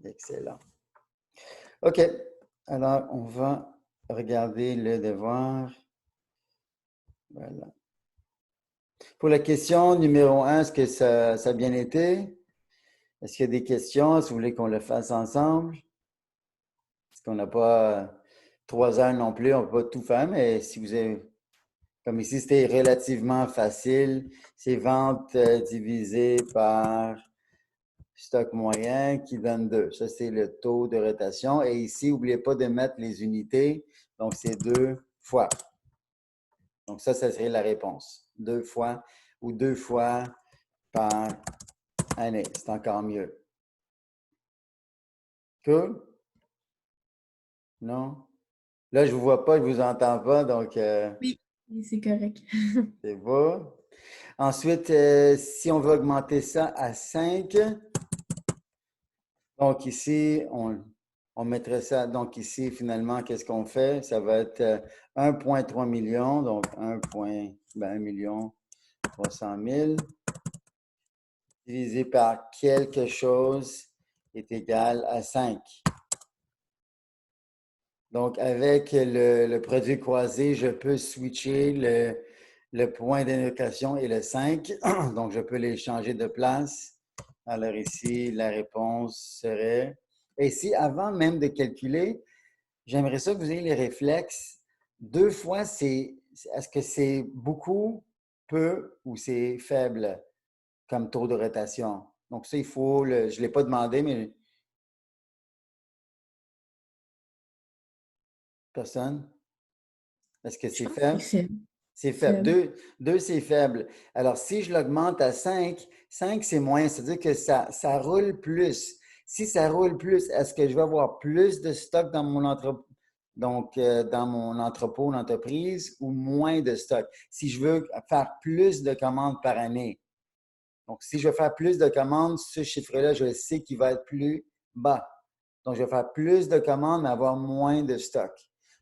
Excellent. OK. Alors, on va regarder le devoir. Voilà. Pour la question numéro 1, est-ce que ça a bien été? Est-ce qu'il y a des questions? Si vous voulez qu'on le fasse ensemble? Parce qu'on n'a pas 3 heures non plus, on ne peut pas tout faire, mais si vous avez, comme ici, c'était relativement facile. C'est vente divisé par stock moyen qui donne 2. Ça, c'est le taux de rotation. Et ici, n'oubliez pas de mettre les unités. Donc, c'est 2 fois. Donc, ça serait la réponse. 2 fois ou 2 fois par année. C'est encore mieux. Cool? Non? Là, je ne vous vois pas, je ne vous entends pas, donc Oui, c'est correct. c'est beau. Ensuite, si on veut augmenter ça à 5, donc ici, on mettrait ça. Donc ici, finalement, qu'est-ce qu'on fait? Ça va être 1,3 million, donc 1 million 300 000 divisé par quelque chose est égal à 5. Donc, avec le produit croisé, je peux switcher le point d'indication et le 5. Donc, je peux les changer de place. Alors ici, la réponse serait... Et ici, avant même de calculer, j'aimerais ça que vous ayez les réflexes. 2 fois, est-ce que c'est beaucoup, peu ou c'est faible comme taux de rotation? Donc ça, il faut... je ne l'ai pas demandé, mais personne? Est-ce que Je c'est pense que c'est faible? faible. C'est faible. Faible. 2, c'est faible. Alors, si je l'augmente à 5, 5, c'est moins. C'est-à-dire que ça roule plus. Si ça roule plus, est-ce que je vais avoir plus de stock dans mon entrepôt? Donc, dans mon entrepôt, d'entreprise, ou moins de stock. Si je veux faire plus de commandes par année. Donc, si je veux faire plus de commandes, ce chiffre-là, je sais qu'il va être plus bas. Donc, je vais faire plus de commandes, mais avoir moins de stock.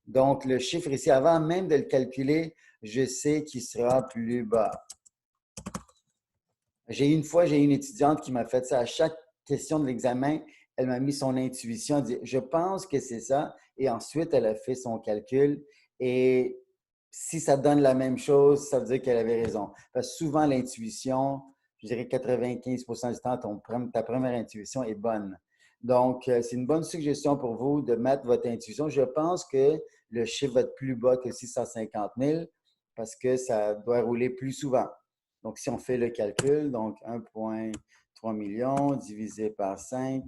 Donc, le chiffre ici, avant même de le calculer, je sais qu'il sera plus bas. J'ai une étudiante qui m'a fait ça à chaque question de l'examen. Elle m'a mis son intuition, elle dit, je pense que c'est ça. Et ensuite, elle a fait son calcul. Et si ça donne la même chose, ça veut dire qu'elle avait raison. Parce que souvent, l'intuition, je dirais 95 du temps, ta première intuition est bonne. Donc, c'est une bonne suggestion pour vous de mettre votre intuition. Je pense que le chiffre va être plus bas que 650 000 parce que ça doit rouler plus souvent. Donc, si on fait le calcul, donc 1,3 million divisé par 5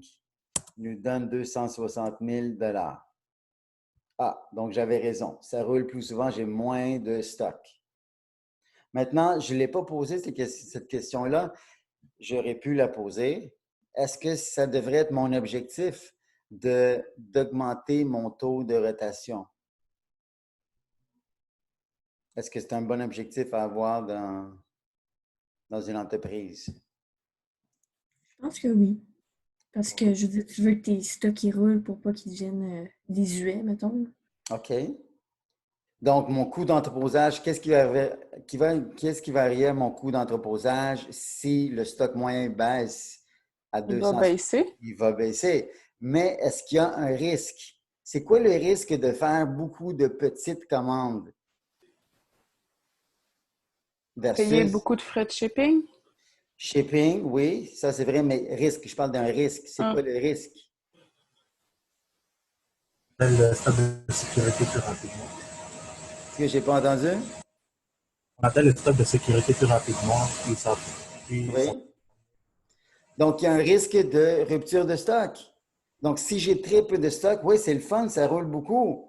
nous donne 260 000 $. Ah, donc j'avais raison. Ça roule plus souvent, j'ai moins de stock. Maintenant, je ne l'ai pas posé cette question-là. J'aurais pu la poser. Est-ce que ça devrait être mon objectif d'augmenter mon taux de rotation? Est-ce que c'est un bon objectif à avoir dans une entreprise? Je pense que oui. Parce que je veux dire, tu veux que tes stocks ils roulent pour pas qu'ils deviennent désuets, mettons. OK. Donc, mon coût d'entreposage, qu'est-ce qui va arriver à mon coût d'entreposage si le stock moyen baisse à Il va 200? baisser. Il va baisser. Mais est-ce qu'il y a un risque? C'est quoi le risque de faire beaucoup de petites commandes Payer versus beaucoup de frais de shipping. shipping? Oui, ça c'est vrai, mais risque, je parle d'un risque. C'est quoi Ah. le risque? Le stock de sécurité plus rapidement. Est-ce que je n'ai pas entendu? On appelle le stock de sécurité plus rapidement, puis ça Oui. Donc, il y a un risque de rupture de stock. Donc, si j'ai très peu de stock, oui, c'est le fun, ça roule beaucoup.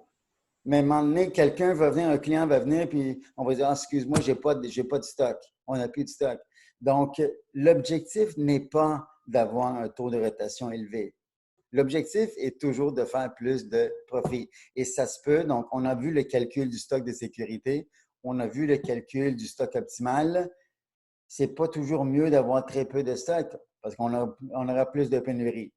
Mais à un moment donné, quelqu'un va venir, un client va venir, puis on va dire, ah, excuse-moi, j'ai pas de stock. On n'a plus de stock. Donc, l'objectif n'est pas d'avoir un taux de rotation élevé. L'objectif est toujours de faire plus de profit. Et ça se peut. Donc, on a vu le calcul du stock de sécurité. On a vu le calcul du stock optimal. C'est pas toujours mieux d'avoir très peu de stock parce qu'on aura plus de pénurie.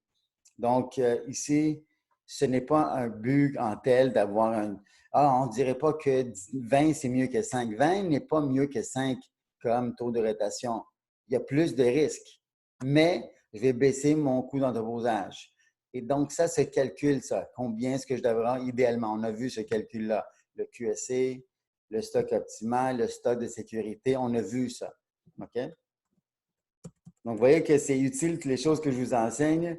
Donc, ici, ce n'est pas un but en tel d'avoir un... Ah, on ne dirait pas que 20, c'est mieux que 5. 20 n'est pas mieux que 5 comme taux de rotation. Il y a plus de risques. Mais je vais baisser mon coût d'entreposage. Et donc, ça se calcule, ça. Combien est-ce que je devrais avoir idéalement? On a vu ce calcul-là. Le QSC, le stock optimal, le stock de sécurité, on a vu ça. OK? Donc, vous voyez que c'est utile, toutes les choses que je vous enseigne,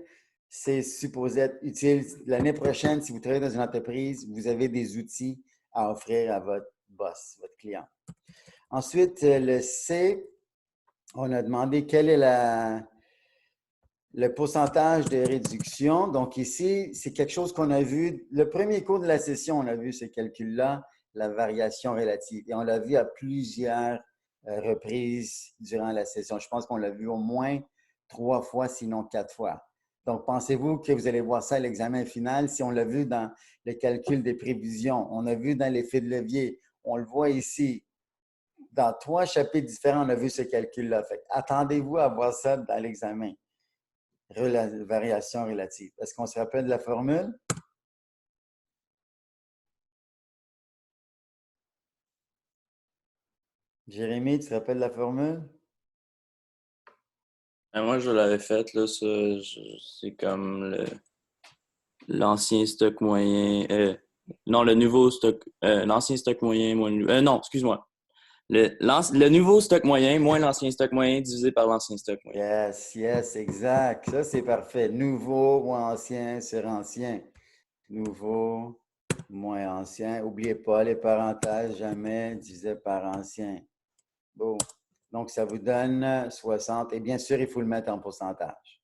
c'est supposé être utile. L'année prochaine, si vous travaillez dans une entreprise, vous avez des outils à offrir à votre boss, votre client. Ensuite, le C, on a demandé quel est le pourcentage de réduction. Donc ici, c'est quelque chose qu'on a vu. Le premier cours de la session, on a vu ce calcul-là, la variation relative. Et on l'a vu à plusieurs reprises durant la session. Je pense qu'on l'a vu au moins 3 fois, sinon 4 fois. Donc, pensez-vous que vous allez voir ça à l'examen final? Si on l'a vu dans le calcul des prévisions, on a vu dans l'effet de levier, on le voit ici. Dans 3 chapitres différents, on a vu ce calcul-là. Attendez-vous à voir ça dans l'examen. Variation relative. Est-ce qu'on se rappelle de la formule? Jérémy, tu te rappelles de la formule? Moi, je l'avais faite, là, ça, c'est comme l'ancien stock moyen. Non, le nouveau stock. L'ancien stock moyen moins non, excuse-moi. Le nouveau stock moyen moins l'ancien stock moyen divisé par l'ancien stock moyen. Yes, exact. Ça, c'est parfait. Nouveau moins ancien sur ancien. Nouveau moins ancien. N'oubliez pas les parenthèses, jamais divisé par ancien. Bon. Donc, ça vous donne 60. Et bien sûr, il faut le mettre en pourcentage.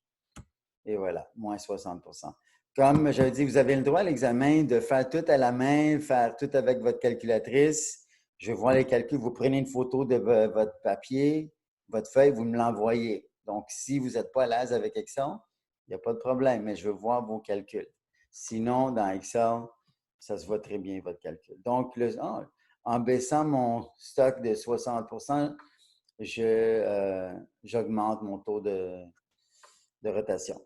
Et voilà, moins 60 %. Comme j'avais dit, vous avez le droit à l'examen de faire tout à la main, faire tout avec votre calculatrice. Je vois les calculs. Vous prenez une photo de votre papier, votre feuille, vous me l'envoyez. Donc, si vous n'êtes pas à l'aise avec Excel, il n'y a pas de problème, mais je veux voir vos calculs. Sinon, dans Excel, ça se voit très bien, votre calcul. Donc, en baissant mon stock de 60 %, j'augmente mon taux de rotation.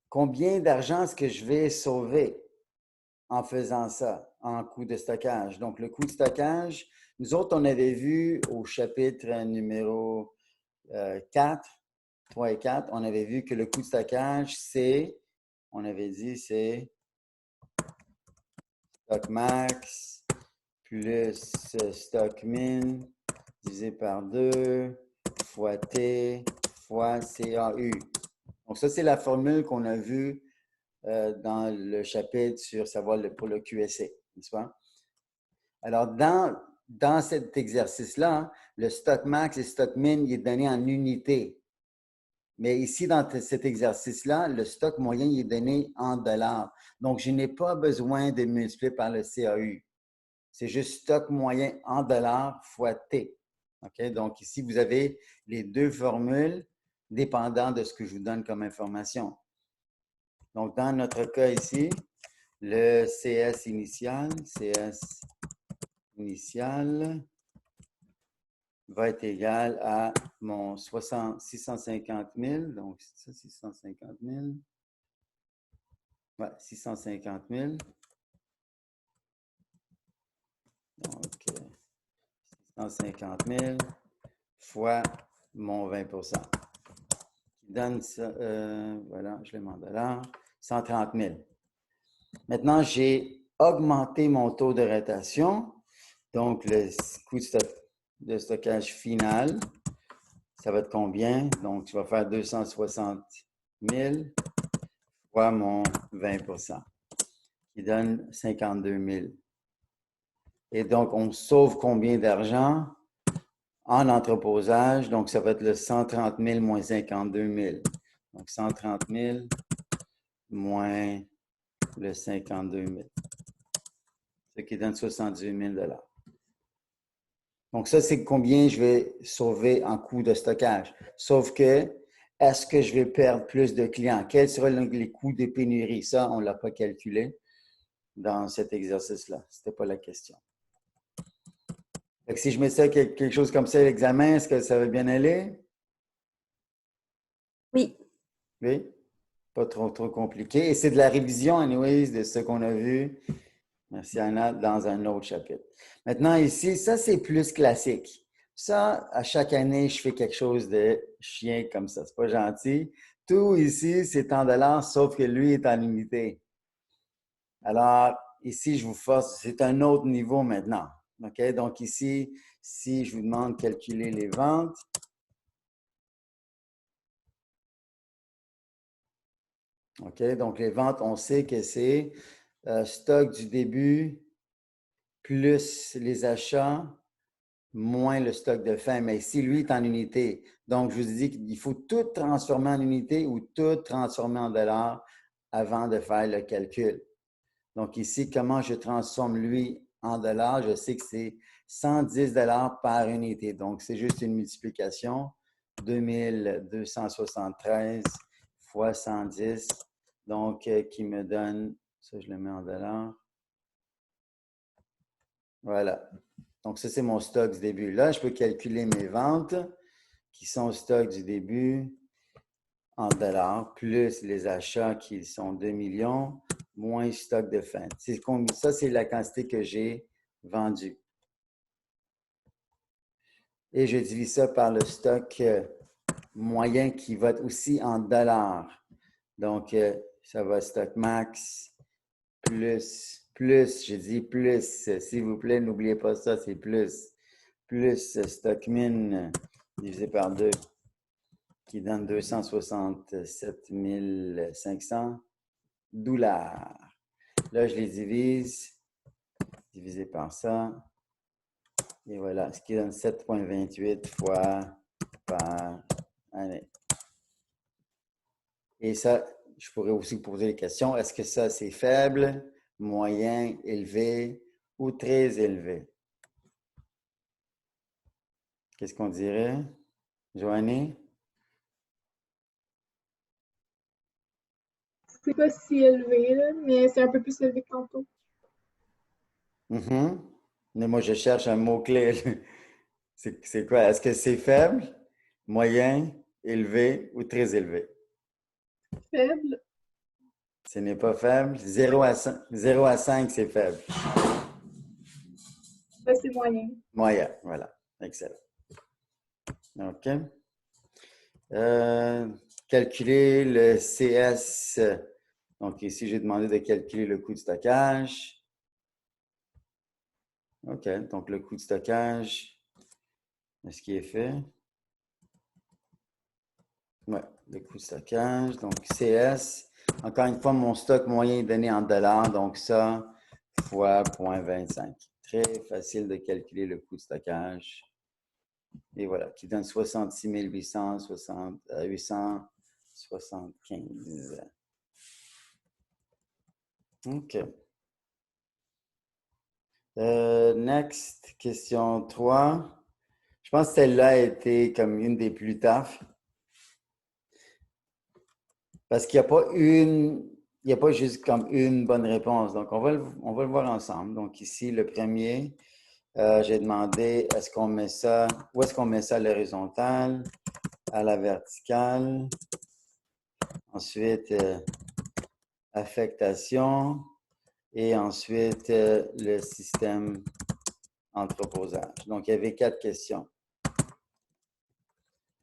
Combien d'argent est-ce que je vais sauver en faisant ça, en coût de stockage? Donc, le coût de stockage, nous autres, on avait vu au chapitre numéro 4, 3 et 4, on avait vu que le coût de stockage, on avait dit, c'est stock max plus stock min divisé par 2 fois T fois CAU. Donc, ça, c'est la formule qu'on a vue dans le chapitre sur savoir pour le QSC, n'est-ce pas? Alors, dans cet exercice-là, le stock max et stock min, il est donné en unités. Mais ici, dans cet exercice-là, le stock moyen, il est donné en dollars. Donc, je n'ai pas besoin de multiplier par le CAU. C'est juste stock moyen en dollars fois T. OK? Donc, ici, vous avez les deux formules dépendant de ce que je vous donne comme information. Donc, dans notre cas ici, le CS initial va être égal à mon 650 000. Donc, c'est ça, 650 000. Ouais, 650 000. Donc, 650 000 fois mon 20 %. Qui donne ça, voilà, je l'ai mis en dollars, 130 000. Maintenant, j'ai augmenté mon taux de rotation. Donc, le coût de stockage final, ça va être combien? Donc, tu vas faire 260 000 fois mon 20 % qui donne 52 000. Et donc, on sauve combien d'argent en entreposage? Donc, ça va être le 130 000 moins 52 000. Donc, 130 000 moins le 52 000. Ce qui donne 78 000 $. Donc, ça, c'est combien je vais sauver en coût de stockage. Sauf que, est-ce que je vais perdre plus de clients? Quels seront les coûts de pénurie? Ça, on ne l'a pas calculé dans cet exercice-là. Ce n'était pas la question. Fait que si je mets ça quelque chose comme ça à l'examen, est-ce que ça va bien aller? Oui. Oui? Pas trop compliqué. Et c'est de la révision, anyways, de ce qu'on a vu. Merci, Anna, dans un autre chapitre. Maintenant, ici, ça, c'est plus classique. Ça, à chaque année, je fais quelque chose de chien comme ça. C'est pas gentil. Tout ici, c'est en dollars, sauf que lui est en unité. Alors, ici, je vous force, c'est un autre niveau maintenant. OK? Donc ici, si je vous demande de calculer les ventes, OK? Donc les ventes, on sait que c'est stock du début plus les achats moins le stock de fin. Mais ici, lui est en unité. Donc, je vous dis qu'il faut tout transformer en unité ou tout transformer en dollars avant de faire le calcul. Donc ici, comment je transforme lui en dollars? Je sais que c'est 110 dollars par unité. Donc, c'est juste une multiplication. 2273 fois 110. Donc, qui me donne, ça je le mets en dollars. Voilà. Donc, ça, c'est mon stock du début. Là, je peux calculer mes ventes qui sont au stock du début en dollars, plus les achats qui sont 2 millions, moins stock de fin. Ça, c'est la quantité que j'ai vendue. Et je divise ça par le stock moyen qui va être aussi en dollars. Donc, ça va stock max plus, je dis plus, s'il vous plaît, n'oubliez pas ça, c'est plus stock min divisé par 2 qui donne 267 500 $. Là, je les divise, divisé par ça. Et voilà, ce qui donne 7,28 fois par année. Et ça, je pourrais aussi vous poser des questions. Est-ce que ça, c'est faible, moyen, élevé ou très élevé? Qu'est-ce qu'on dirait? Joanie? C'est pas si élevé, là, mais c'est un peu plus élevé que tantôt. Mm-hmm. Mais moi, je cherche un mot-clé. C'est quoi? Est-ce que c'est faible, moyen, élevé ou très élevé? Faible. Ce n'est pas faible. 0 à 5, c'est faible. Ben, c'est moyen. Moyen, voilà. Excellent. OK. Calculer le CS. Donc, ici, j'ai demandé de calculer le coût de stockage. OK. Donc, le coût de stockage, est-ce qu'il est fait? Oui, le coût de stockage. Donc, CS. Encore une fois, mon stock moyen est donné en dollars. Donc, ça, fois 0,25. Très facile de calculer le coût de stockage. Et voilà, qui donne 66 875. OK. Next, question 3. Je pense que celle-là a été comme une des plus tough. Parce qu'il n'y a pas juste comme une bonne réponse. Donc, on va le voir ensemble. Donc, ici, le premier, j'ai demandé où est-ce qu'on met ça à l'horizontale, à la verticale. Ensuite, affectation. Et ensuite, le système entreposage. Donc, il y avait 4 questions.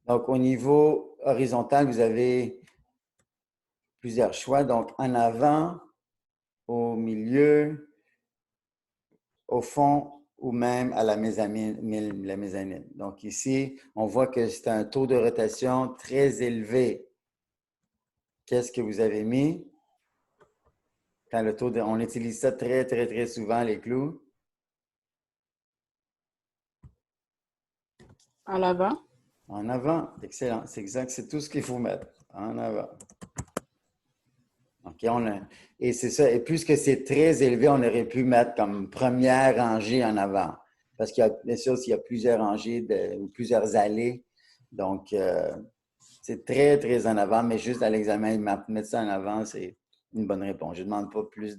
Donc, au niveau horizontal, vous avez plusieurs choix. Donc, en avant, au milieu, au fond ou même à la mezzanine. Donc, ici, on voit que c'est un taux de rotation très élevé. Qu'est-ce que vous avez mis? Quand on utilise ça très, très, très souvent, les clous. À l'avant. En avant, excellent. C'est exact, c'est tout ce qu'il faut mettre. En avant. OK, et c'est ça. Et puisque c'est très élevé, on aurait pu mettre comme première rangée en avant. Parce qu'il y a, bien sûr, s'il y a plusieurs rangées ou plusieurs allées. Donc, c'est très, très en avant, mais juste à l'examen, mettre ça en avant, c'est une bonne réponse. Je ne demande pas plus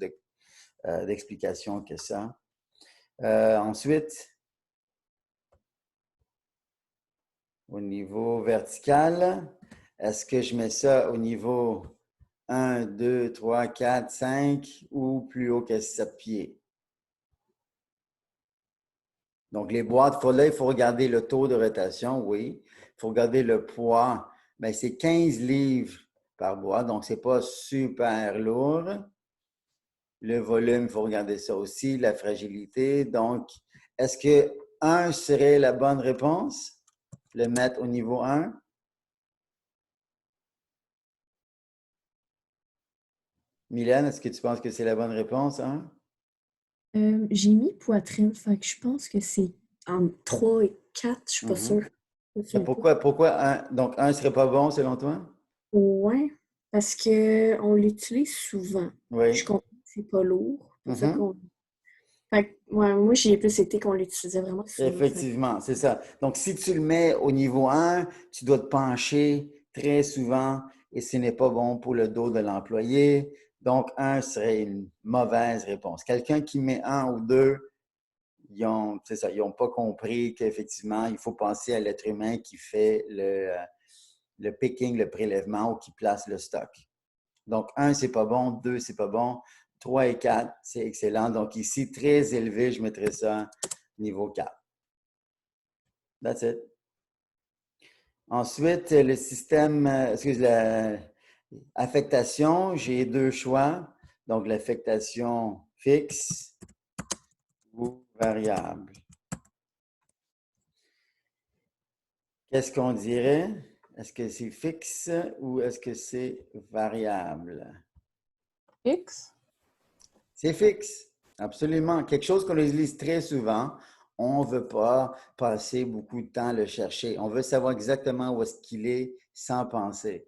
d'explications que ça. Ensuite, au niveau vertical, est-ce que je mets ça au niveau 1, 2, 3, 4, 5 ou plus haut que 7 pieds? Donc, les boîtes, là, il faut regarder le taux de rotation, oui. Il faut regarder le poids. Bien, c'est 15 livres par bois. Donc, ce n'est pas super lourd. Le volume, il faut regarder ça aussi, la fragilité. Donc, est-ce que 1 serait la bonne réponse? Le mettre au niveau 1? Mylène, est-ce que tu penses que c'est la bonne réponse, hein? J'ai mis poitrine, fait que je pense que c'est entre 3 et 4, je suis pas Mhm. sûre. Je me souviens pas. Pourquoi 1? Donc, 1 serait pas bon selon toi? Ouais, parce qu'on l'utilise souvent. Je Oui. comprends que c'est pas lourd. Pour ça Mhm. qu'on... Fait que, ouais, moi, j'ai plus été qu'on l'utilisait vraiment souvent. Fait que, Effectivement, c'est ça. Donc, si tu le mets au niveau 1, tu dois te pencher très souvent et ce n'est pas bon pour le dos de l'employé. Donc, 1 serait une mauvaise réponse. Quelqu'un qui met 1 ou 2, c'est ça, ils n'ont pas compris qu'effectivement, il faut penser à l'être humain qui fait le picking, le prélèvement ou qui place le stock. Donc, 1, c'est pas bon. 2, c'est pas bon. 3 et 4, c'est excellent. Donc, ici, très élevé, je mettrais ça niveau 4. That's it. Ensuite, le système, l'affectation, j'ai 2 choix. Donc, l'affectation fixe ou variable. Qu'est-ce qu'on dirait? Est-ce que c'est fixe ou est-ce que c'est variable? X. C'est fixe, absolument. Quelque chose qu'on utilise très souvent. On ne veut pas passer beaucoup de temps à le chercher. On veut savoir exactement où est-ce qu'il est sans penser.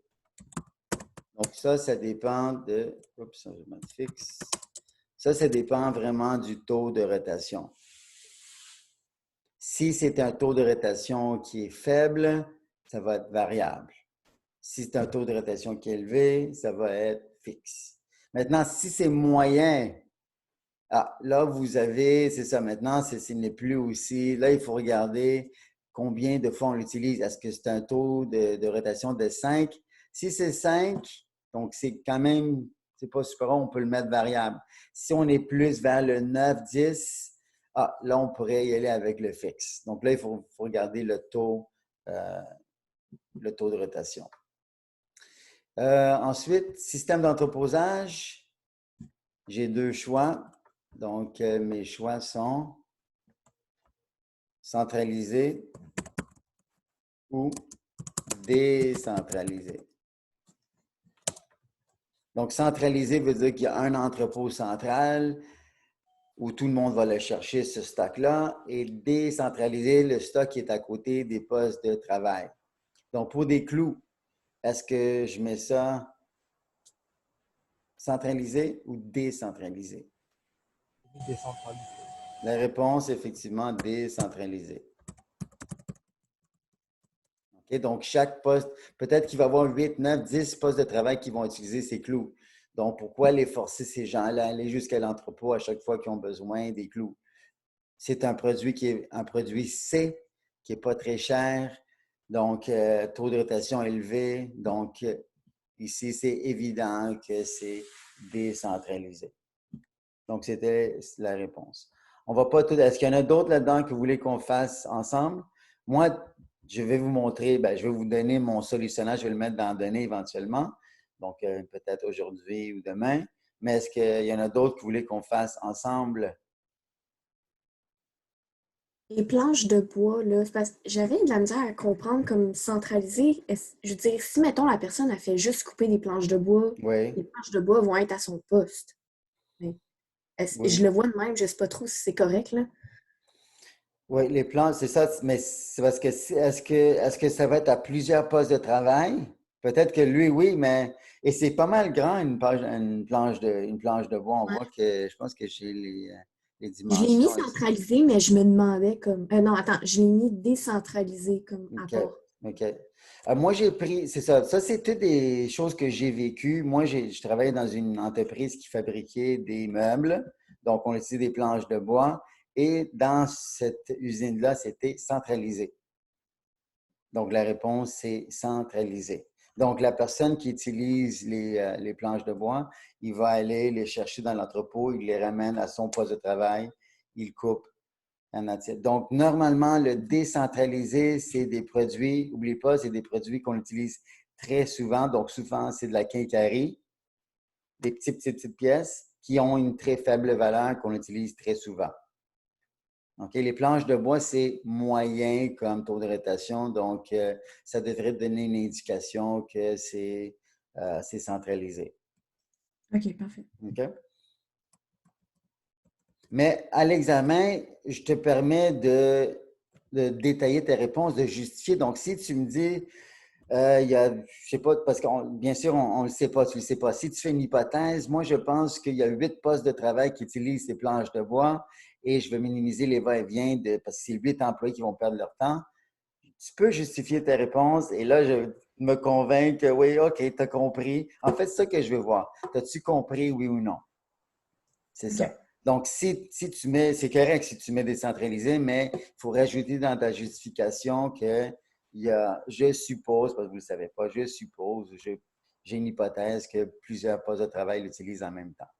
Donc ça dépend de... Oups, je vais mettre fixe. Ça dépend vraiment du taux de rotation. Si c'est un taux de rotation qui est faible, ça va être variable. Si c'est un taux de rotation qui est élevé, ça va être fixe. Maintenant, si c'est moyen, là, vous avez, c'est ça, maintenant, ce n'est plus aussi. Là, il faut regarder combien de fois on l'utilise. Est-ce que c'est un taux de rotation de 5? Si c'est 5, donc c'est quand même, c'est pas super bon, on peut le mettre variable. Si on est plus vers le 9, 10, là, on pourrait y aller avec le fixe. Donc là, il faut regarder le taux de rotation. Ensuite, système d'entreposage, j'ai 2 choix. Donc, mes choix sont centralisé ou décentralisé. Donc, centralisé veut dire qu'il y a un entrepôt central où tout le monde va le chercher, ce stock-là, et décentralisé, le stock est à côté des postes de travail. Donc, pour des clous, est-ce que je mets ça centralisé ou décentralisé? Décentralisé. La réponse, effectivement, décentralisé. Okay? Donc, chaque poste, peut-être qu'il va y avoir 8, 9, 10 postes de travail qui vont utiliser ces clous. Donc, pourquoi les forcer ces gens-là à aller jusqu'à l'entrepôt à chaque fois qu'ils ont besoin des clous? C'est un produit qui est un produit C, qui n'est pas très cher, donc taux de rotation élevé. Donc, ici, c'est évident que c'est décentralisé. Donc, c'était la réponse. On va pas tout. Est-ce qu'il y en a d'autres là-dedans que vous voulez qu'on fasse ensemble? Moi, je vais vous montrer, je vais vous donner mon solutionnaire, je vais le mettre dans données éventuellement, donc peut-être aujourd'hui ou demain. Mais est-ce qu'il y en a d'autres que vous voulez qu'on fasse ensemble? les planches de bois, là, c'est parce que j'avais de la misère à comprendre comme centraliser. Je veux dire, si, mettons, la personne a fait juste couper des planches de bois, Oui, les planches de bois vont être à son poste. Mais je oui. le vois de même, je sais pas trop si c'est correct, là. Oui, les plans, c'est ça, mais c'est parce que est-ce que ça va être à plusieurs postes de travail? Peut-être que lui, oui, mais et c'est pas mal grand une planche de bois. On voit que je pense que j'ai les Je l'ai mis dimensions ici. centralisé, mais je me demandais comme. Non, attends, je l'ai mis décentralisé comme à OK. part. OK. Moi, j'ai pris, c'est ça. Ça, c'est toutes des choses que j'ai vécues. Moi, je travaillais dans une entreprise qui fabriquait des meubles. Donc, on utilisait des planches de bois. Et dans cette usine-là, c'était centralisé. Donc, la réponse, c'est centralisé. Donc, la personne qui utilise les planches de bois, il va aller les chercher dans l'entrepôt, il les ramène à son poste de travail, il coupe en entier. Donc, normalement, le décentralisé, c'est des produits, n'oubliez pas, c'est des produits qu'on utilise très souvent. Donc, souvent, c'est de la quincaillerie, des petites pièces qui ont une très faible valeur qu'on utilise très souvent. OK? Les planches de bois, c'est moyen comme taux de rotation, donc ça devrait donner une indication que c'est centralisé. OK, parfait. OK? Mais à l'examen, je te permets de détailler tes réponses, de justifier. Donc, si tu me dis, il y a, je sais pas, parce que bien sûr, on ne le sait pas, tu ne le sais pas. Si tu fais une hypothèse, moi, je pense qu'il y a 8 postes de travail qui utilisent ces planches de bois et je vais minimiser les va-et-vient parce que c'est 8 employés qui vont perdre leur temps. Tu peux justifier tes réponses et là, je me convainc que oui, OK, tu as compris. En fait, c'est ça que je veux voir. As-tu compris, oui ou non? C'est ça. OK. Donc, si tu mets, c'est correct si tu mets décentralisé, mais il faut rajouter dans ta justification que je suppose, parce que vous ne le savez pas, je suppose, j'ai une hypothèse que plusieurs postes de travail l'utilisent en même temps.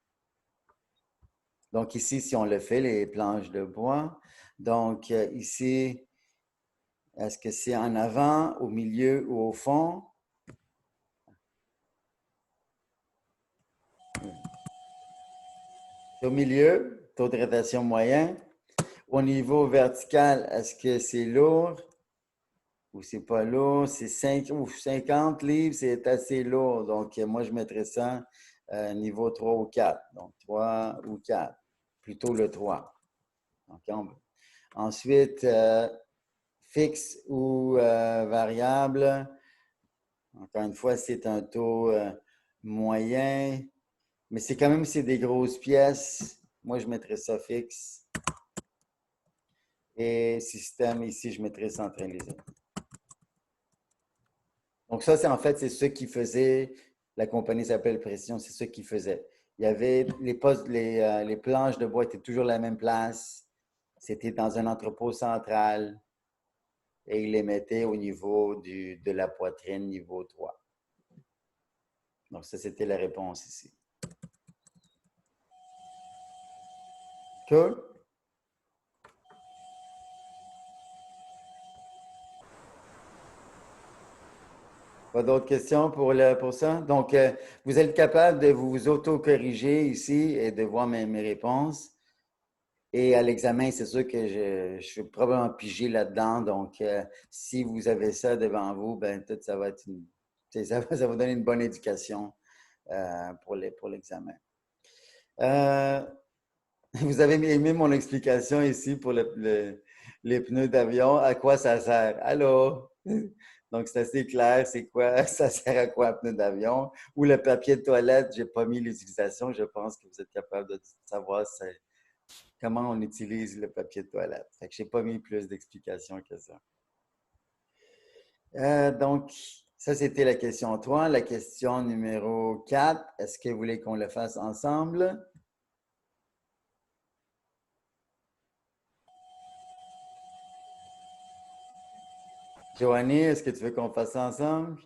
Donc, ici, si on le fait, les planches de bois, donc ici, est-ce que c'est en avant, au milieu ou au fond? Au milieu, taux de rotation moyen. Au niveau vertical, est-ce que c'est lourd ou c'est pas lourd? C'est 50 livres, c'est assez lourd. Donc, moi, je mettrais ça niveau 3 ou 4. Donc, 3 ou 4. Plutôt le 3. Donc, ensuite, fixe ou variable. Encore une fois, c'est un taux moyen. Mais c'est quand même, c'est des grosses pièces. Moi, je mettrais ça fixe. Et système, ici, je mettrais centralisé. Donc ça, c'est en fait, c'est ce qui faisait, la compagnie s'appelle Précision, c'est ce qui faisait. Il y avait les postes, les planches de bois étaient toujours à la même place. C'était dans un entrepôt central et ils les mettaient au niveau de la poitrine, niveau 3. Donc ça, c'était la réponse ici. Cool? Pas d'autres questions pour ça? Donc, vous êtes capable de vous auto-corriger ici et de voir mes réponses. Et à l'examen, c'est sûr que je suis probablement pigé là-dedans. Donc, si vous avez ça devant vous, ben tout ça va être ça va donner une bonne éducation pour l'examen. Vous avez aimé mon explication ici pour les pneus d'avion. À quoi ça sert? Allô? Donc, c'est assez clair, c'est quoi, ça sert à quoi un pneu d'avion? Ou le papier de toilette, je n'ai pas mis l'utilisation. Je pense que vous êtes capable de savoir comment on utilise le papier de toilette. Fait que je n'ai pas mis plus d'explications que ça. Donc, ça, c'était la question 3. La question numéro 4, est-ce que vous voulez qu'on le fasse ensemble? Joanie, est-ce que tu veux qu'on fasse ça ensemble?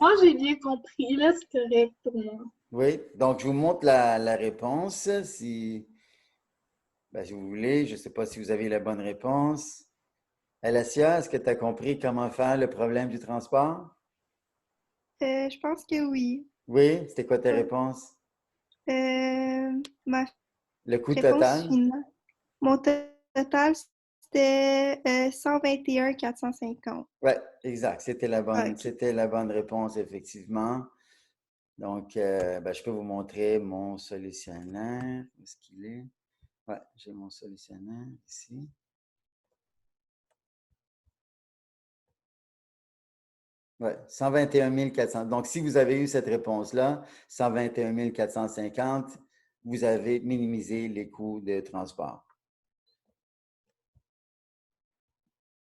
Moi, j'ai bien compris, là, c'est correct pour moi. Oui, donc je vous montre la réponse si vous voulez. Je ne sais pas si vous avez la bonne réponse. Alacia, est-ce que tu as compris comment faire le problème du transport? Je pense que oui. Oui, c'était quoi ta Ouais. réponse? Ma Le coût réponse total? finale. Mon total, c'était 121 450. Oui, exact. C'était la Ah, bonne, ok. c'était la bonne réponse, effectivement. Donc, je peux vous montrer mon solutionnaire. Où est-ce qu'il est? Oui, j'ai mon solutionnaire ici. Oui, 121 400. Donc, si vous avez eu cette réponse-là, 121 450, vous avez minimisé les coûts de transport.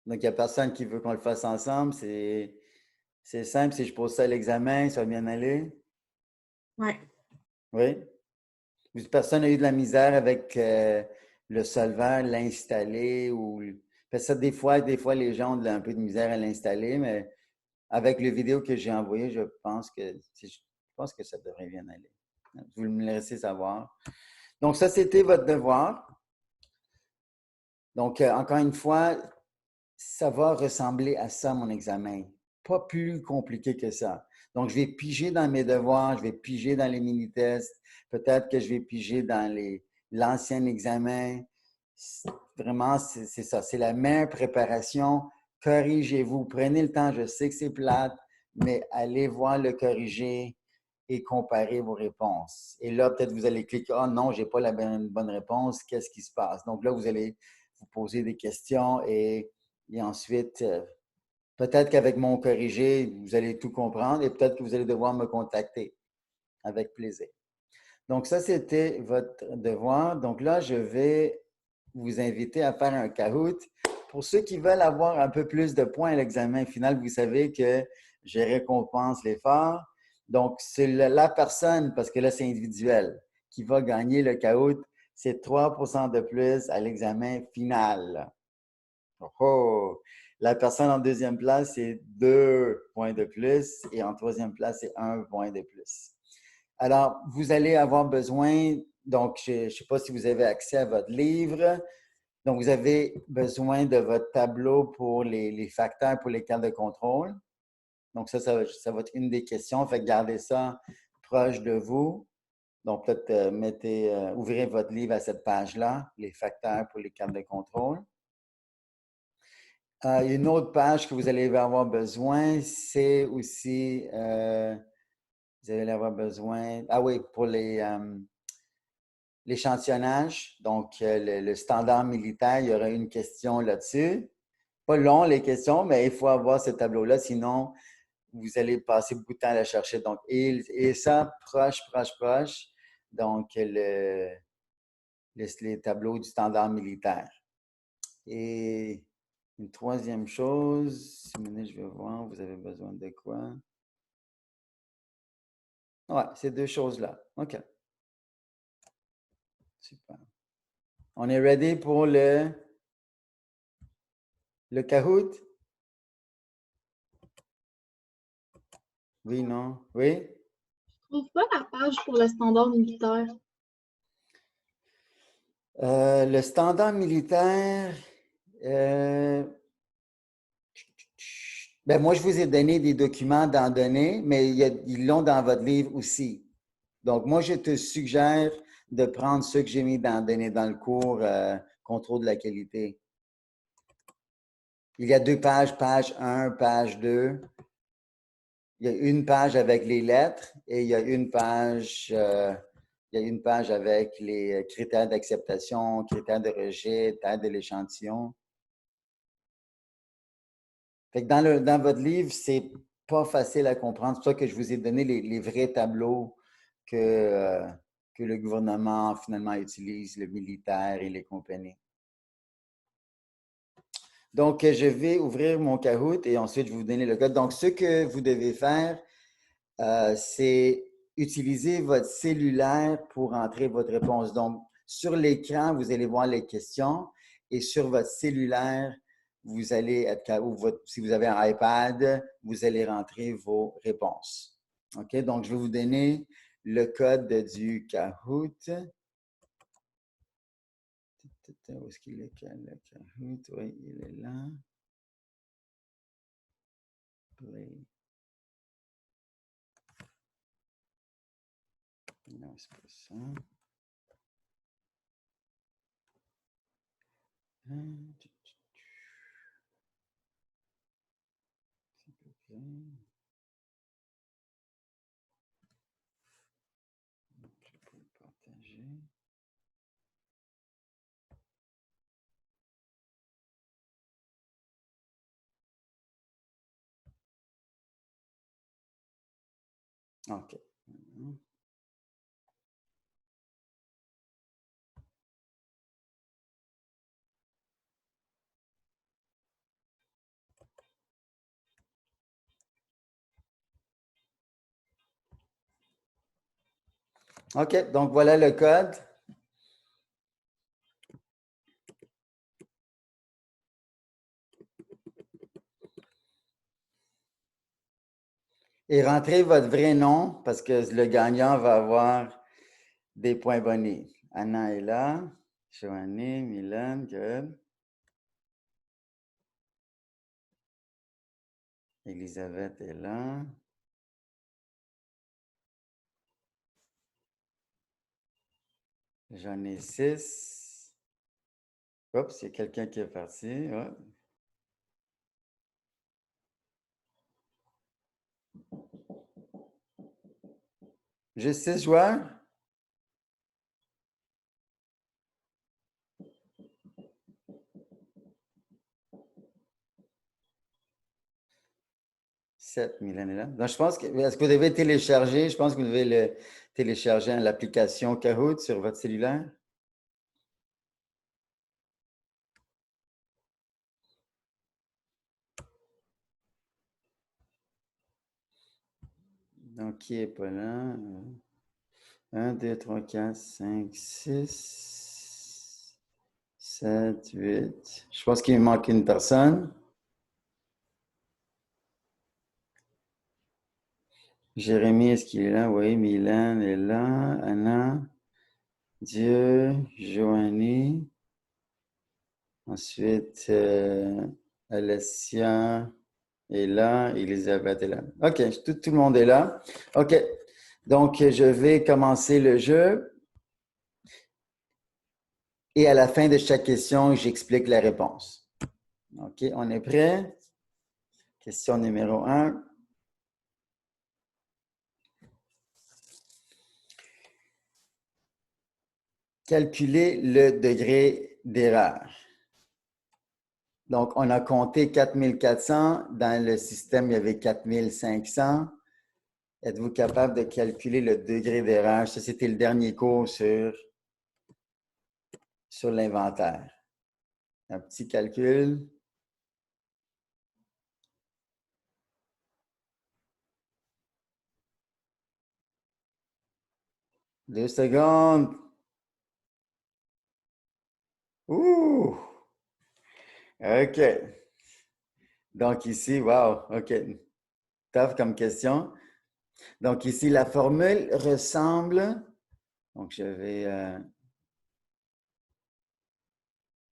Donc, il n'y a personne qui veut qu'on le fasse ensemble. C'est simple. Si je pose ça à l'examen, ça va bien aller? Oui. Oui? Personne n'a eu de la misère avec le solvant, l'installer ou. Parce que ça, des fois, les gens ont un peu de misère à l'installer, mais avec le vidéo que j'ai envoyé, je pense que ça devrait bien aller. Vous me laissez savoir. Donc, ça, c'était votre devoir. Donc, encore une fois, ça va ressembler à ça, mon examen. Pas plus compliqué que ça. Donc, je vais piger dans mes devoirs, je vais piger dans les mini-tests, peut-être que je vais piger dans l'ancien examen. Vraiment, c'est ça. C'est la meilleure préparation. Corrigez-vous. Prenez le temps. Je sais que c'est plate, mais allez voir le corrigé et comparer vos réponses. Et là, peut-être vous allez cliquer « Ah non, je n'ai pas la bonne réponse. Qu'est-ce qui se passe? » Donc là, vous allez vous poser des questions et ensuite, peut-être qu'avec mon corrigé, vous allez tout comprendre et peut-être que vous allez devoir me contacter avec plaisir. Donc, ça, c'était votre devoir. Donc là, je vais vous inviter à faire un Kahoot. Pour ceux qui veulent avoir un peu plus de points à l'examen final, vous savez que je récompense l'effort. Donc, c'est la personne, parce que là, c'est individuel, qui va gagner le Kahoot, c'est 3 % de plus à l'examen final. Oh! La personne en deuxième place, c'est 2 points de plus et en troisième place, c'est 1 point de plus. Alors, vous allez avoir besoin, donc je ne sais pas si vous avez accès à votre livre, donc vous avez besoin de votre tableau pour les facteurs pour les cartes de contrôle. Donc ça va être une des questions, fait que gardez ça proche de vous. Donc peut-être ouvrez votre livre à cette page-là, les facteurs pour les cartes de contrôle. Une autre page que vous allez avoir besoin, c'est aussi, vous allez avoir besoin, pour l'échantillonnage, donc le standard militaire, il y aura une question là-dessus. Pas long les questions, mais il faut avoir ce tableau-là, sinon vous allez passer beaucoup de temps à la chercher. Donc, et ça, proche. Donc, les tableaux du standard militaire. Et une troisième chose, je vais voir, vous avez besoin de quoi? Ouais, ces deux choses-là. OK. Super. On est ready pour le Kahoot? Oui, non? Oui? Je trouve pas la page pour le standard militaire. Le standard militaire, moi, je vous ai donné des documents d'en donner, mais ils l'ont dans votre livre aussi. Donc, moi, je te suggère de prendre ceux que j'ai mis dans le cours contrôle de la qualité. Il y a 2 pages, page 1, page 2. Il y a une page avec les lettres et il y a une page, avec les critères d'acceptation, critères de rejet, taille de l'échantillon. Fait que dans votre livre, c'est pas facile à comprendre. C'est pour ça que je vous ai donné les vrais tableaux que le gouvernement finalement utilise, le militaire et les compagnies. Donc, je vais ouvrir mon Kahoot et ensuite, je vais vous donner le code. Donc, ce que vous devez faire, c'est utiliser votre cellulaire pour entrer votre réponse. Donc, sur l'écran, vous allez voir les questions et sur votre cellulaire, vous allez être, ou si vous avez un iPad, vous allez rentrer vos réponses. OK? Donc, je vais vous donner le code du Kahoot. Où est-ce qu'il est, le Kahoot? Oui, il est là. Play. Non, c'est pas ça. Je peux le partager. OK. OK, donc voilà le code. Et rentrez votre vrai nom parce que le gagnant va avoir des points bonnés. Anna est là. Joanny, Milan, good. Elisabeth est là. J'en ai 6. Oups, il y a quelqu'un qui est parti. Ouais. J'ai 6 joueurs. Sept, Mylène est là. Donc, je pense que, est-ce que vous devez télécharger, je pense que vous devez télécharger l'application Kahoot sur votre cellulaire. Donc, qui n'est pas là? 1, 2, 3, 4, 5, 6, 7, 8. Je pense qu'il manque une personne. Jérémy, est-ce qu'il est là? Oui, Mylène est là. Anna, Dieu, Joanie. Ensuite, Alessia est là. Elisabeth est là. OK, tout le monde est là. OK, donc je vais commencer le jeu. Et à la fin de chaque question, j'explique la réponse. OK, on est prêt? Question numéro 1. Calculer le degré d'erreur. Donc, on a compté 4400. Dans le système, il y avait 4500. Êtes-vous capable de calculer le degré d'erreur? Ça, c'était le dernier cours sur l'inventaire. Un petit calcul. 2 secondes. Ouh! OK. Donc ici, wow, OK. Tough comme question. Donc ici, la formule ressemble. Donc je vais.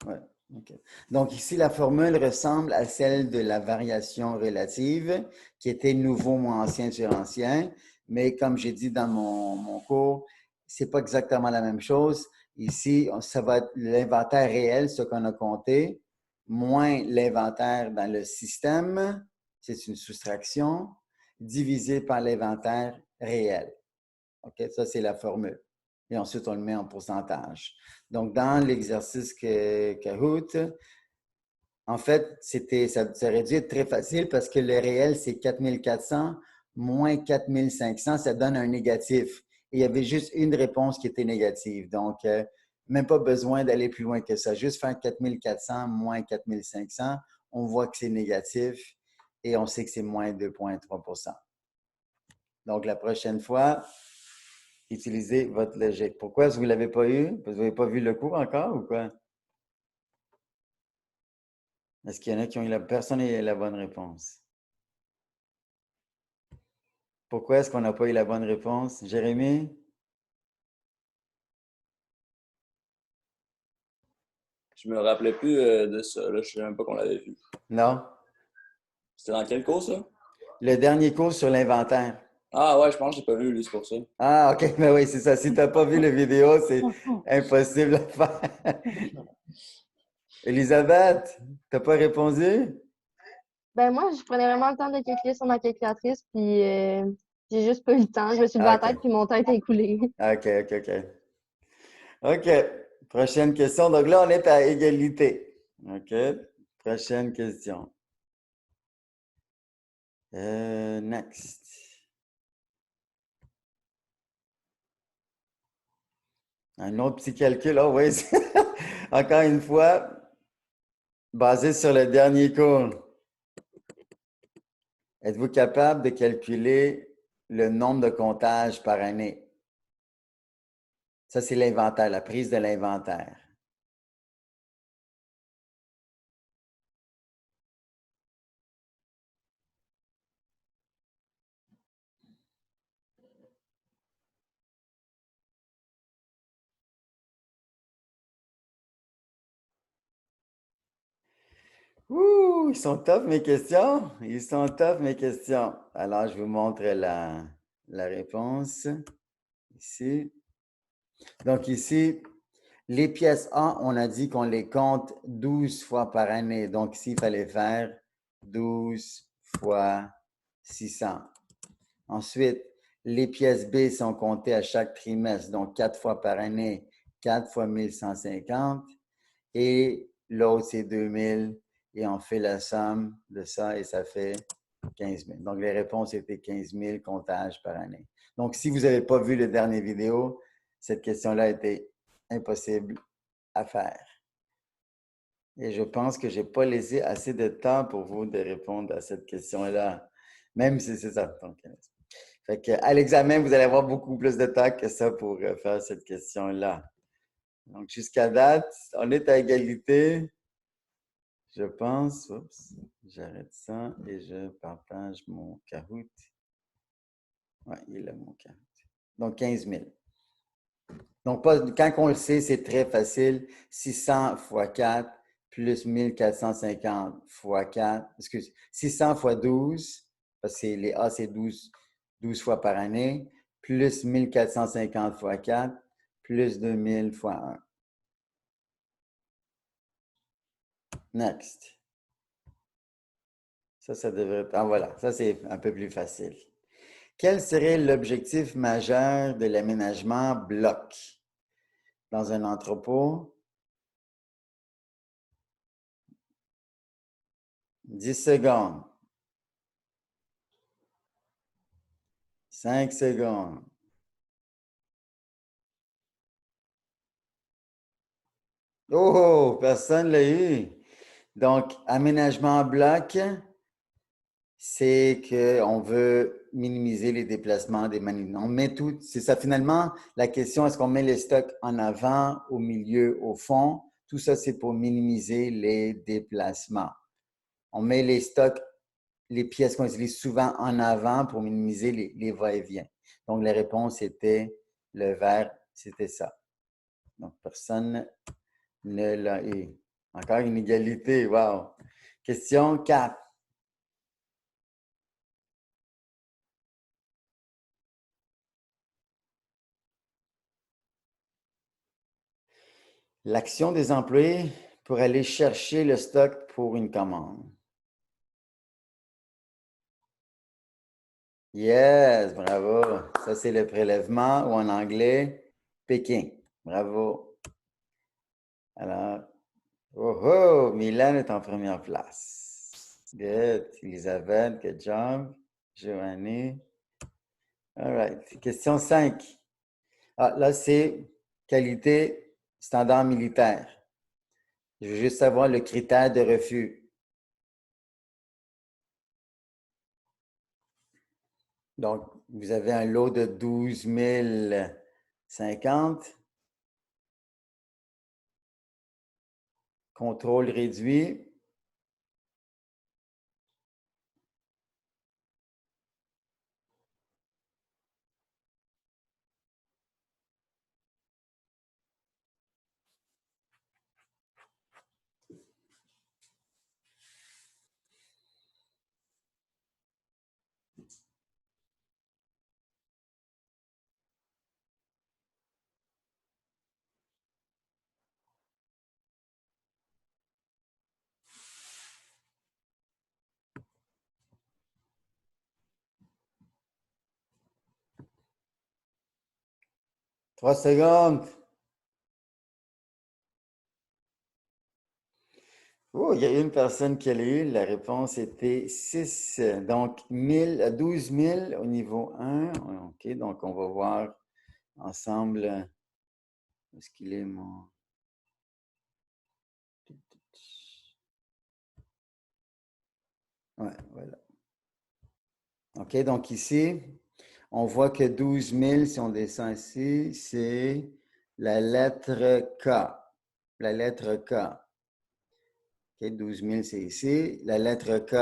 Ouais, OK. Donc ici, la formule ressemble à celle de la variation relative, qui était nouveau moins ancien sur ancien. Mais comme j'ai dit dans mon cours, ce n'est pas exactement la même chose. Ici, ça va être l'inventaire réel, ce qu'on a compté, moins l'inventaire dans le système, c'est une soustraction, divisé par l'inventaire réel. OK, ça, c'est la formule. Et ensuite, on le met en pourcentage. Donc, dans l'exercice Kahoot, en fait, ça aurait dû être très facile parce que le réel, c'est 4400 moins 4500, ça donne un négatif. Et il y avait juste une réponse qui était négative. Donc, même pas besoin d'aller plus loin que ça. Juste faire 4400 moins 4500, on voit que c'est négatif et on sait que c'est moins 2,3 %. Donc, la prochaine fois, utilisez votre logique. Pourquoi est-ce que vous ne l'avez pas eu? Parce que vous n'avez pas vu le cours encore ou quoi? Est-ce qu'il y en a qui ont eu personne n'a eu la bonne réponse? Pourquoi est-ce qu'on n'a pas eu la bonne réponse? Jérémy? Je me rappelais plus de ça. Là, je ne sais même pas qu'on l'avait vu. Non? C'était dans quel cours, ça? Le dernier cours sur l'inventaire. Ah ouais, je pense que je l'ai pas vu, lui, c'est pour ça. Ah, OK, mais oui, c'est ça. Si tu n'as pas vu la vidéo, c'est impossible à faire. Elisabeth, tu n'as pas répondu? Ben moi, je prenais vraiment le temps de calculer sur ma calculatrice, puis j'ai juste pas eu le temps. Je me suis levé Ah, la OK. tête, puis mon temps est écoulé. OK, OK, OK. OK. Prochaine question. Donc là, on est à égalité. OK. Prochaine question. Next. Un autre petit calcul. Oh oui, encore une fois, basé sur le dernier cours. Êtes-vous capable de calculer le nombre de comptages par année? Ça, c'est l'inventaire, la prise de l'inventaire. Ouh, ils sont tough mes questions. Ils sont tough mes questions. Alors, je vous montre la réponse ici. Donc ici, les pièces A, on a dit qu'on les compte 12 fois par année. Donc ici, il fallait faire 12 fois 600. Ensuite, les pièces B sont comptées à chaque trimestre, donc 4 fois par année, 4 fois 1150. Et l'autre, c'est 2000. Et on fait la somme de ça et ça fait 15 000. Donc, les réponses étaient 15 000 comptages par année. Donc, si vous n'avez pas vu le dernier vidéo, cette question-là était impossible à faire. Et je pense que je n'ai pas laissé assez de temps pour vous de répondre à cette question-là, même si c'est ça. Donc, fait que, à l'examen, vous allez avoir beaucoup plus de temps que ça pour faire cette question-là. Donc, jusqu'à date, on est à égalité. Je pense, oups, j'arrête ça et je partage mon Kahoot. Oui, il est là, mon Kahoot. Donc, 15 000. Donc, quand on le sait, c'est très facile. 600 fois 4 plus 1450 fois 4. Excuse, 600 fois 12, parce que les A, c'est 12 fois par année, plus 1450 fois 4, plus 2000 fois 1. Next. Ça devrait être... Ah, voilà, ça, c'est un peu plus facile. Quel serait l'objectif majeur de l'aménagement bloc dans un entrepôt? 10 secondes. 5 secondes. Oh, personne ne l'a eu. Donc, aménagement bloc, c'est qu'on veut minimiser les déplacements des manivelles. On met tout, c'est ça finalement, la question, est-ce qu'on met les stocks en avant, au milieu, au fond? Tout ça, c'est pour minimiser les déplacements. On met les stocks, les pièces qu'on utilise souvent en avant pour minimiser les va-et-vient. Donc, la réponse était le vert, c'était ça. Donc, personne ne l'a eu. Encore une égalité, wow! Question 4. L'action des employés pour aller chercher le stock pour une commande. Yes, bravo. Ça, c'est le prélèvement ou en anglais, picking. Bravo. Alors, oh oh, Milan est en première place. Good. Elisabeth, good job. Joannie. All right. Question 5. Ah, là, c'est qualité standard militaire. Je veux juste savoir le critère de refus. Donc, vous avez un lot de 12 050. Contrôle réduit. Trois secondes. Oh, il y a une personne qui l'a eu. La réponse était 6. Donc, 12 000 au niveau 1. OK, donc on va voir ensemble. Où est-ce qu'il est, mon... Ouais, voilà. OK, donc ici, on voit que 12 000, si on descend ici, c'est la lettre K. La lettre K. OK, 12 000, c'est ici. La lettre K,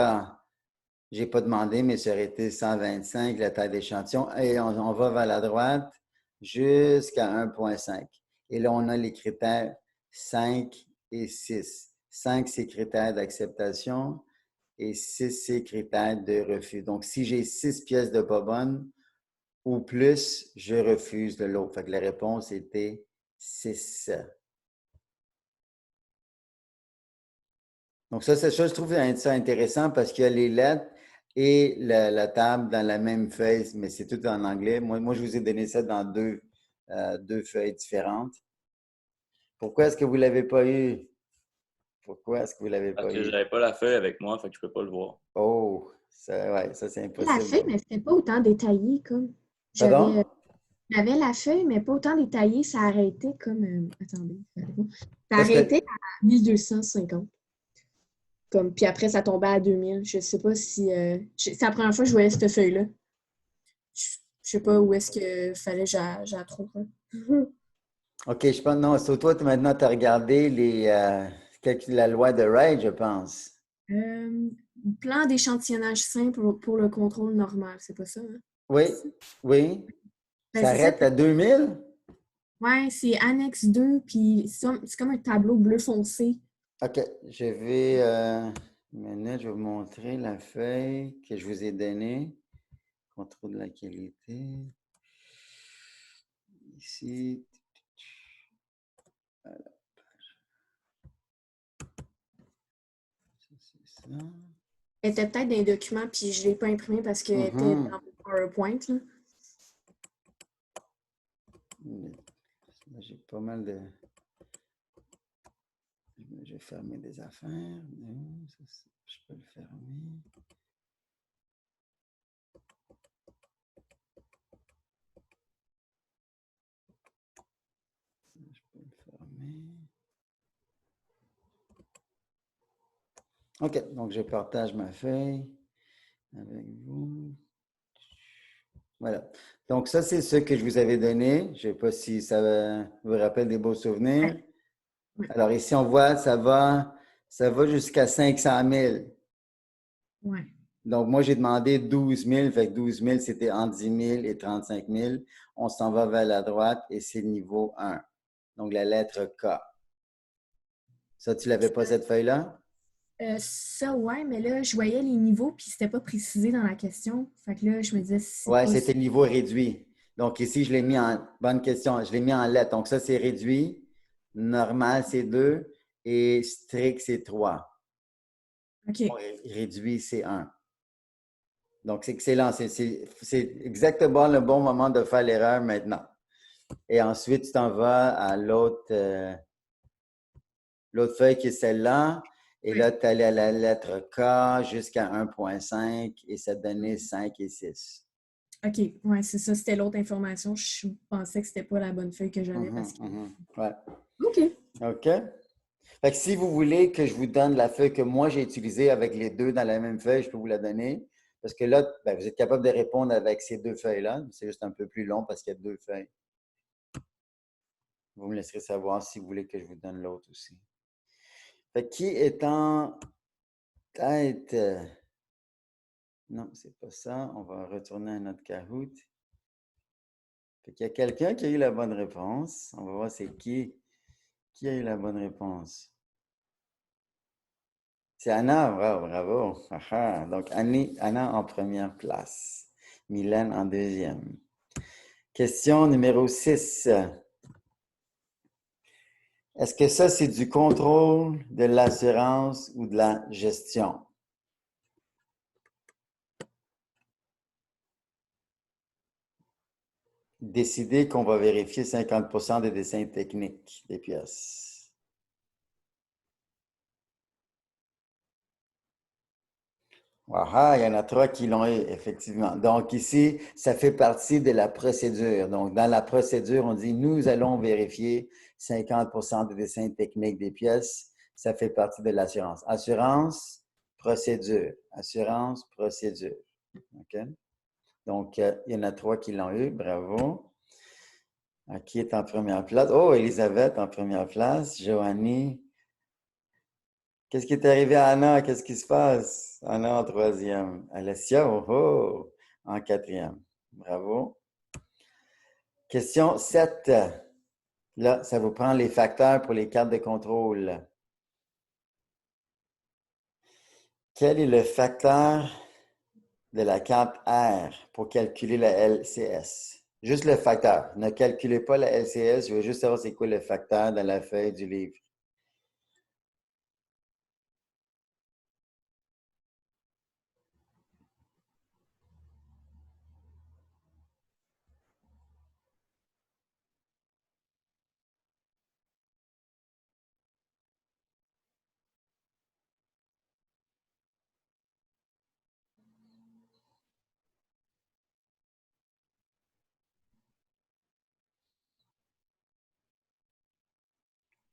je n'ai pas demandé, mais ça aurait été 125, la taille d'échantillon. Et on va vers la droite jusqu'à 1,5. Et là, on a les critères 5 et 6. 5, c'est critères d'acceptation et 6, c'est critères de refus. Donc, si j'ai 6 pièces de pas bonnes ou plus, je refuse de l'autre. Fait que la réponse était 6. Donc, ça, je trouve ça intéressant parce qu'il y a les lettres et la table dans la même feuille, mais c'est tout en anglais. Moi, je vous ai donné ça dans deux feuilles différentes. Pourquoi est-ce que vous ne l'avez pas eu? Pourquoi est-ce que vous ne l'avez Parce pas que eu? j'avais pas la feuille avec moi, fait que je peux pas le voir. Oh, ça c'est La impossible. feuille, mais c'était pas autant détaillé comme. Pardon? J'avais la feuille, mais pas autant détaillé. Ça arrêtait comme. Attendez, ça Parce que, arrêtait à 1250. Comme, puis après, ça tombait à 2000. Je sais pas si. C'est la première fois que je voyais cette feuille-là. Je sais pas où est-ce que fallait que je la trouve. OK, je pense, non, c'est toi, maintenant, tu as regardé la loi de Wright, je pense. Euh, Plan d'échantillonnage simple pour le contrôle normal, c'est pas ça, hein? Oui, oui. Ben, Ça c'est ça. arrête à 2000? Ouais, c'est annexe 2, puis c'est comme un tableau bleu foncé. OK, je vais, une minute, je vais vous montrer la feuille que je vous ai donnée. Contrôle de la qualité. Ici. Voilà. Ça, c'est ça. Elle était peut-être dans les documents, puis je ne l'ai pas imprimée parce qu'elle était dans mon PowerPoint, là. Là, j'ai pas mal de... Je vais fermer des affaires. Non, ça, je peux le fermer. Je peux le fermer. OK, donc je partage ma feuille avec vous. Voilà. Donc, ça, c'est ce que je vous avais donné. Je ne sais pas si ça vous rappelle des beaux souvenirs. Ouais. Alors, ici, on voit, ça va jusqu'à 500 000. Ouais. Donc, moi, j'ai demandé 12 000. Fait que 12 000, c'était entre 10 000 et 35 000. On s'en va vers la droite et c'est niveau 1. Donc, la lettre K. Ça, tu l'avais pas, cette feuille-là? Ça, ouais, mais là, je voyais les niveaux, puis c'était pas précisé dans la question. Fait que là, je me disais, c'est Oui, pas... c'était niveau réduit. Donc, ici, je l'ai mis en... Bonne question. Je l'ai mis en lettres. Donc, ça, c'est réduit. Normal, c'est 2. Et strict, c'est 3. OK. Réduit, c'est 1. Donc, c'est excellent. C'est exactement le bon moment de faire l'erreur maintenant. Et ensuite, tu t'en vas à l'autre feuille qui est celle-là. Et là, tu allais à la lettre K jusqu'à 1,5 et ça donnait 5 et 6. OK. Ouais, c'est ça. C'était l'autre information. Je pensais que c'était pas la bonne feuille que j'avais parce que... Ouais. OK. OK. Fait que si vous voulez que je vous donne la feuille que moi j'ai utilisée avec les deux dans la même feuille, je peux vous la donner. Parce que là, ben, vous êtes capable de répondre avec ces deux feuilles-là. C'est juste un peu plus long parce qu'il y a deux feuilles. Vous me laisserez savoir si vous voulez que je vous donne l'autre aussi. Fait que qui est en tête? Non, c'est pas ça. On va retourner à notre Kahoot. Fait qu'il y a quelqu'un qui a eu la bonne réponse. On va voir c'est qui a eu la bonne réponse. C'est Anna, bravo. Aha. Donc, Anna en première place. Mylène en deuxième. Question numéro 6. Est-ce que ça, c'est du contrôle, de l'assurance ou de la gestion? Décidez qu'on va vérifier 50% des dessins techniques des pièces. Ah, il y en a 3 qui l'ont eu, effectivement. Donc, ici, ça fait partie de la procédure. Donc, dans la procédure, on dit, nous allons vérifier 50% des dessins techniques des pièces. Ça fait partie de l'assurance. Assurance, procédure. Assurance, procédure. OK? Donc, il y en a 3 qui l'ont eu. Bravo. Qui est en première place? Oh, Elisabeth en première place. Joanie. Qu'est-ce qui est arrivé à Anna? Qu'est-ce qui se passe? Anna en troisième. Alessia, en quatrième. Bravo. Question 7. Là, ça vous prend les facteurs pour les cartes de contrôle. Quel est le facteur de la carte R pour calculer la LCS? Juste le facteur. Ne calculez pas la LCS. Je veux juste savoir c'est quoi le facteur dans la feuille du livre.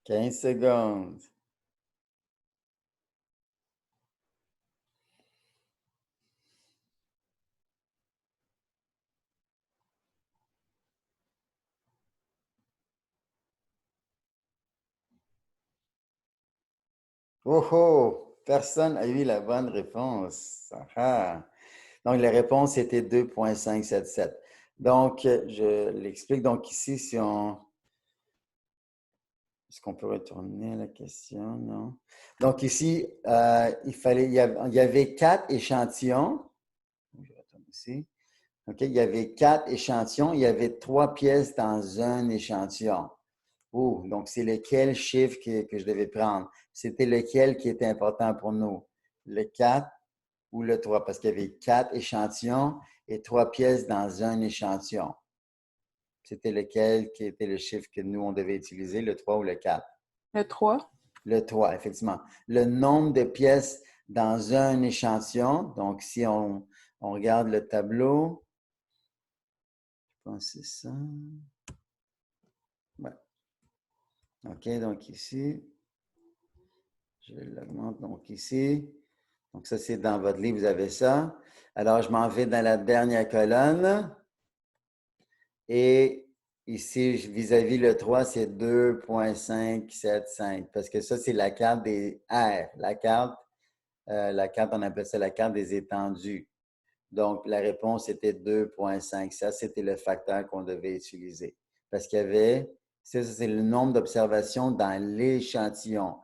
« 15 secondes. Oh oh! Personne n'a eu la bonne réponse. Ah, ah. Donc, la réponse était 2,577. Donc, je l'explique. Donc, ici, si on... Est-ce qu'on peut retourner à la question? Non. Donc, ici, il y avait 4 échantillons. Je retourne ici. OK, il y avait 4 échantillons. Il y avait 3 pièces dans un échantillon. Oh, donc c'est lequel chiffre que je devais prendre? C'était lequel qui était important pour nous? Le 4 ou le 3? Parce qu'il y avait 4 échantillons et 3 pièces dans un échantillon. C'était lequel qui était le chiffre que nous, on devait utiliser, le 3 ou le 4? Le 3. Le 3, effectivement. Le nombre de pièces dans un échantillon. Donc, si on regarde le tableau, je pense que c'est ça. Ouais. OK, donc ici, je l'augmente donc ici. Donc, ça, c'est dans votre livre, vous avez ça. Alors, je m'en vais dans la dernière colonne. Et ici, vis-à-vis le 3, c'est 2,575 parce que ça, c'est la carte des R. La carte, on appelle ça la carte des étendues. Donc, la réponse était 2,5. Ça, c'était le facteur qu'on devait utiliser. Parce qu'il y avait, ça, c'est le nombre d'observations dans l'échantillon.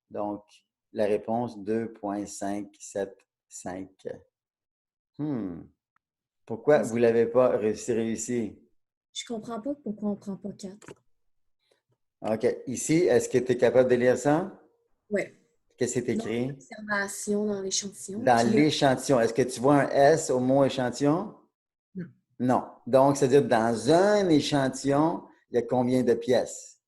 Donc, la réponse 2,575. Pourquoi vous ne l'avez pas réussi? Je comprends pas pourquoi on prend pas 4. OK. Ici, est-ce que tu es capable de lire ça? Oui. Qu'est-ce que c'est Nombre écrit? d'observations dans l'échantillon. Dans Puis là, l'échantillon. Est-ce que tu vois un S au mot échantillon? Non. Non. Donc, c'est-à-dire dans un échantillon, il y a combien de pièces?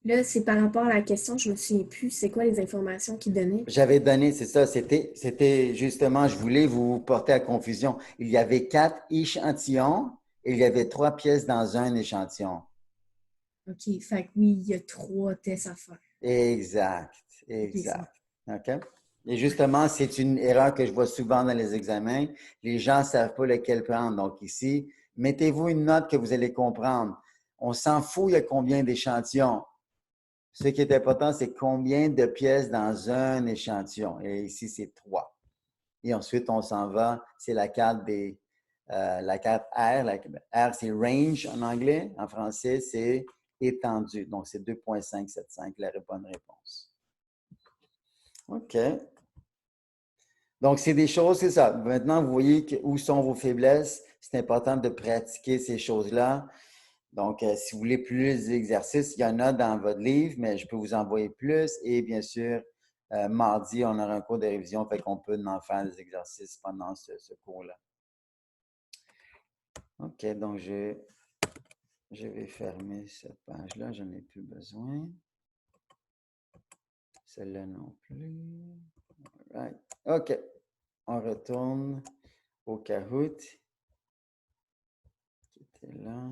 là, c'est par rapport à la question, je me souviens plus, c'est quoi les informations qu'il donnait. J'avais donné, c'est ça, c'était justement, je voulais vous porter à confusion. Il y avait 4 échantillons et il y avait 3 pièces dans un échantillon. OK, fait que oui, il y a 3 tests à faire. Exact, Ok, exact. OK? Et justement, c'est une erreur que je vois souvent dans les examens. Les gens ne savent pas lequel prendre. Donc ici, mettez-vous une note que vous allez comprendre. On s'en fout, il y a combien d'échantillons. Ce qui est important, c'est combien de pièces dans un échantillon. Et ici, c'est 3. Et ensuite, on s'en va, c'est la carte la carte R. R, c'est range en anglais. En français, c'est étendu. Donc, c'est 2,575, la bonne réponse. OK. Donc, c'est des choses, c'est ça. Maintenant, vous voyez où sont vos faiblesses. C'est important de pratiquer ces choses-là. Donc, si vous voulez plus d'exercices, il y en a dans votre livre, mais je peux vous envoyer plus. Et bien sûr, mardi, on aura un cours de révision, fait qu'on peut en faire des exercices pendant ce cours-là. OK, donc je vais fermer cette page-là, je n'en ai plus besoin. Celle-là non plus. All right. OK, on retourne au Kahoot qui était là.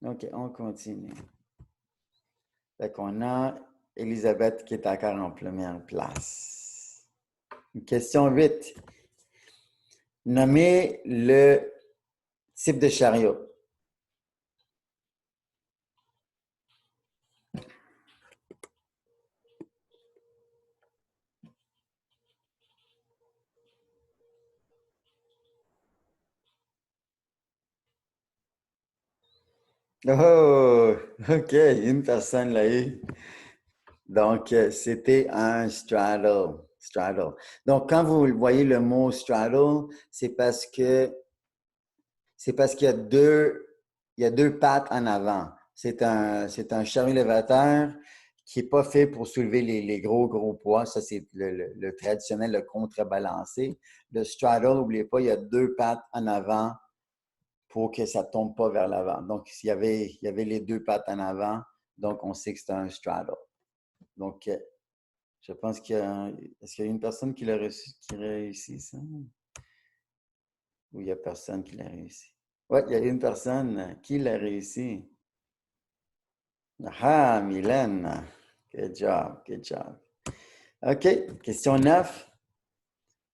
OK, on continue. Fait qu'on a Elisabeth qui est encore en première place. Question 8. Nommez le type de chariot. Oh, OK, une personne l'a eu. Donc, c'était un straddle. Straddle. Donc, quand vous voyez le mot straddle, c'est parce qu'il y a deux pattes en avant. C'est un chariot élévateur qui n'est pas fait pour soulever les gros poids. Ça, c'est le traditionnel, le contrebalancé. Le straddle, n'oubliez pas, il y a deux pattes en avant pour que ça ne tombe pas vers l'avant. Donc, il y avait les deux pattes en avant, donc on sait que c'est un straddle. Donc, je pense est-ce qu'il y a une personne qui l'a reçu, qui réussit ça? Ou il n'y a personne qui l'a réussi? Oui, il y a une personne qui l'a réussi. Ah, Mylène. Good job, good job. OK, question 9.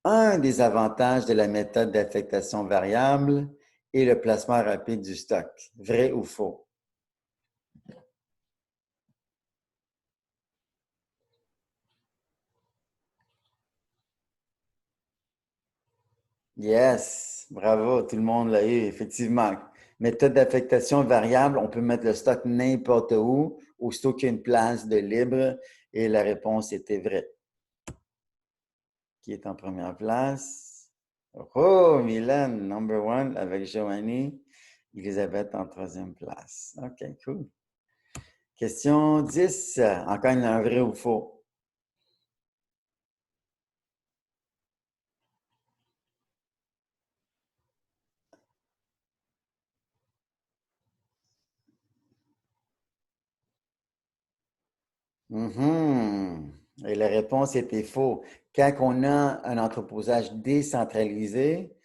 Un des avantages de la méthode d'affectation variable est le placement rapide du stock. Vrai ou faux? Yes, bravo, tout le monde l'a eu, effectivement. Méthode d'affectation variable, on peut mettre le stock n'importe où, aussitôt qu'il y a une place de libre, et la réponse était vraie. Qui est en première place? Oh, Mylène, number one, avec Joanie. Elisabeth en troisième place. OK, cool. Question 10. Encore un vrai ou faux? Et la réponse était faux. Quand on a un entreposage décentralisé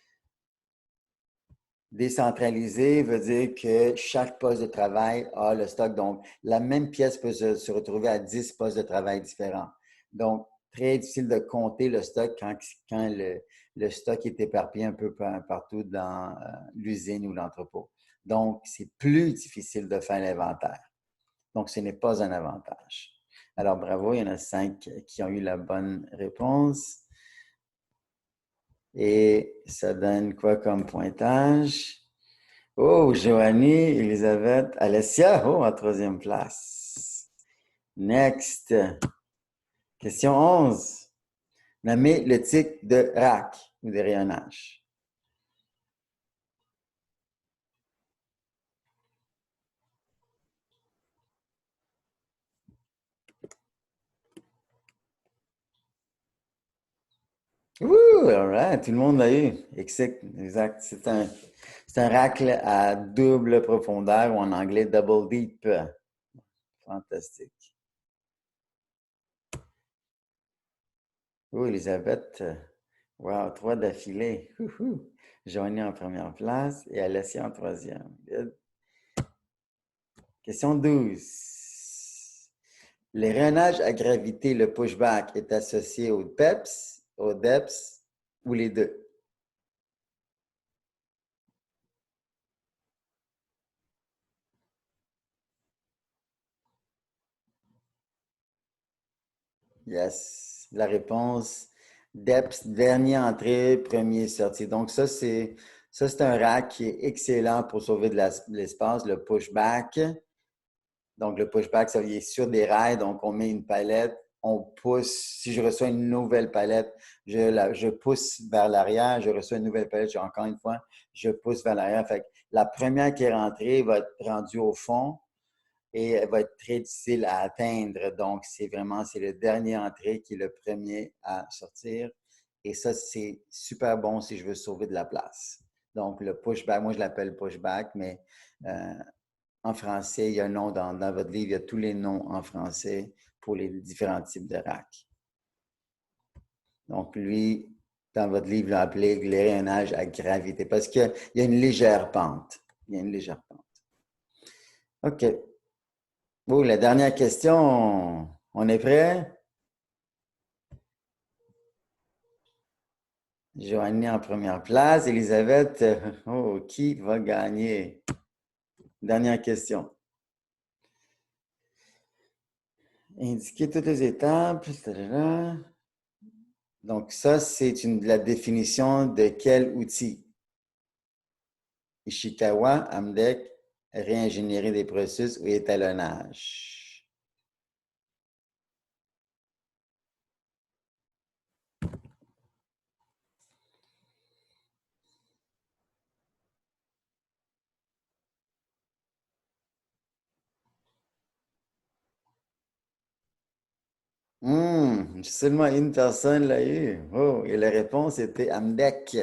veut dire que chaque poste de travail a le stock. Donc, la même pièce peut se retrouver à 10 postes de travail différents. Donc, très difficile de compter le stock quand le stock est éparpillé un peu partout dans l'usine ou l'entrepôt. Donc, c'est plus difficile de faire l'inventaire. Donc, ce n'est pas un avantage. Alors, bravo, il y en a 5 qui ont eu la bonne réponse. Et ça donne quoi comme pointage? Oh, Joanie, Elisabeth, Alessia, oh, en troisième place. Next. Question 11. Nommez le type de rack ou de rayonnage. Ouh, all right, tout le monde l'a eu. Exact. C'est un rack à double profondeur ou en anglais double deep. Fantastique. Oh, Elisabeth. Wow, 3 d'affilée. Joanie en première place et Alessia en troisième. Good. Question 12. Le rayonnage à gravité, le pushback, est associé au PEPS, au DEPS ou les deux? Yes. La réponse, DEPS, dernière entrée, premier sorti. Donc, ça, c'est un rack qui est excellent pour sauver de l'espace, le pushback. Donc, le pushback, ça est sur des rails. Donc, on met une palette, on pousse. Si je reçois une nouvelle palette, je pousse vers l'arrière. Je reçois une nouvelle palette, encore une fois, je pousse vers l'arrière. Fait que la première qui est rentrée va être rendue au fond et elle va être très difficile à atteindre. Donc, c'est le dernier entrée qui est le premier à sortir. Et ça, c'est super bon si je veux sauver de la place. Donc, le pushback, moi, je l'appelle pushback, mais en français, il y a un nom dans votre livre, il y a tous les noms en français pour les différents types de racks. Donc, lui, dans votre livre, il l'a appelé le rayonnage à gravité parce qu'il y a une légère pente. Il y a une légère pente. OK. Bon, la dernière question, on est prêt? Joanie en première place. Elisabeth, oh, qui va gagner? Dernière question. Indiquer toutes les étapes. Donc, ça, c'est la définition de quel outil? Ishikawa, Amdek, réingénierie des processus ou étalonnage? Seulement une personne l'a eu. Oh, et la réponse était AMDEC.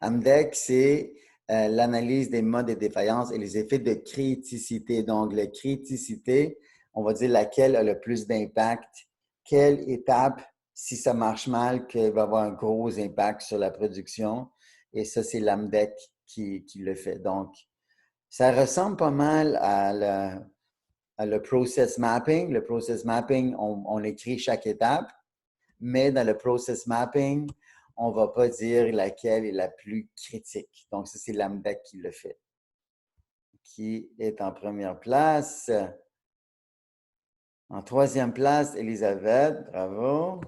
AMDEC, c'est l'analyse des modes de défaillance et les effets de criticité. Donc, la criticité, on va dire laquelle a le plus d'impact. Quelle étape, si ça marche mal, qui va avoir un gros impact sur la production. Et ça, c'est l'AMDEC qui le fait. Donc, ça ressemble pas mal à le process mapping. Le process mapping, on écrit chaque étape, mais dans le process mapping, on ne va pas dire laquelle est la plus critique. Donc, ça, c'est l'AMDEC qui le fait. Qui est en première place? En troisième place, Elisabeth, bravo.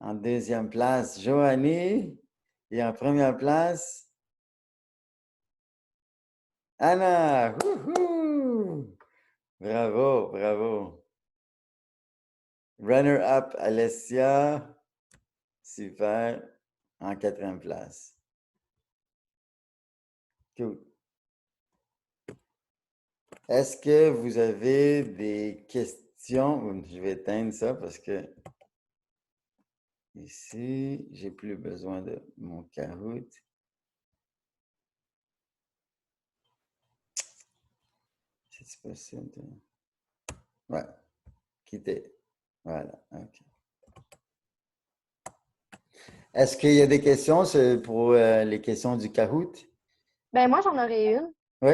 En deuxième place, Joanie. Et en première place, Anna. Wouhou! Bravo, bravo. Runner-up, Alessia. Super. En quatrième place. Cool. Est-ce que vous avez des questions? Je vais éteindre ça parce que ici, j'ai plus besoin de mon Kahoot. C'est possible de... Ouais. Quitter. Voilà. OK. Est-ce qu'il y a des questions pour les questions du Kahoot? Ben moi, j'en aurais une. Oui.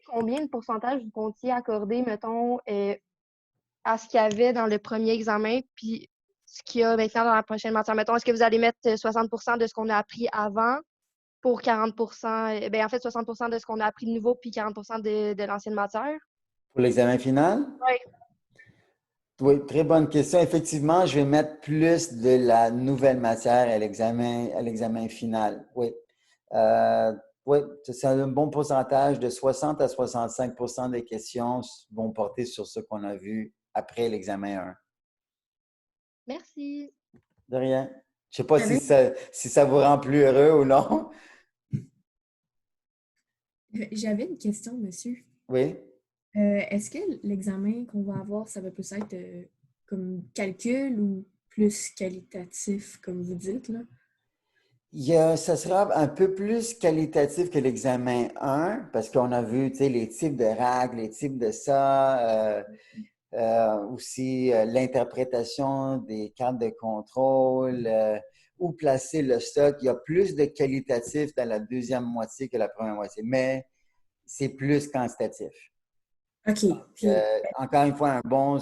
Combien de pourcentage vous comptiez accorder, mettons, à ce qu'il y avait dans le premier examen, puis ce qu'il y a maintenant dans la prochaine matière? Mettons, est-ce que vous allez mettre 60% de ce qu'on a appris avant pour 40%, ben en fait 60% de ce qu'on a appris de nouveau, puis 40% de l'ancienne matière? Pour l'examen final? Oui. Oui, très bonne question. Effectivement, je vais mettre plus de la nouvelle matière à l'examen final. Oui. Oui, c'est un bon pourcentage de 60 à 65% des questions vont porter sur ce qu'on a vu après l'examen 1. Merci. De rien. Je ne sais pas J'avais si ça vous rend plus heureux ou non. j'avais une question, monsieur. Oui. Est-ce que l'examen qu'on va avoir, ça va plus être comme calcul ou plus qualitatif, comme vous dites, là? Ça sera un peu plus qualitatif que l'examen 1 parce qu'on a vu les types de règles, les types de ça, aussi l'interprétation des cartes de contrôle, où placer le stock. Il y a plus de qualitatif dans la deuxième moitié que la première moitié, mais c'est plus quantitatif. OK. Puis, Encore une fois, un bon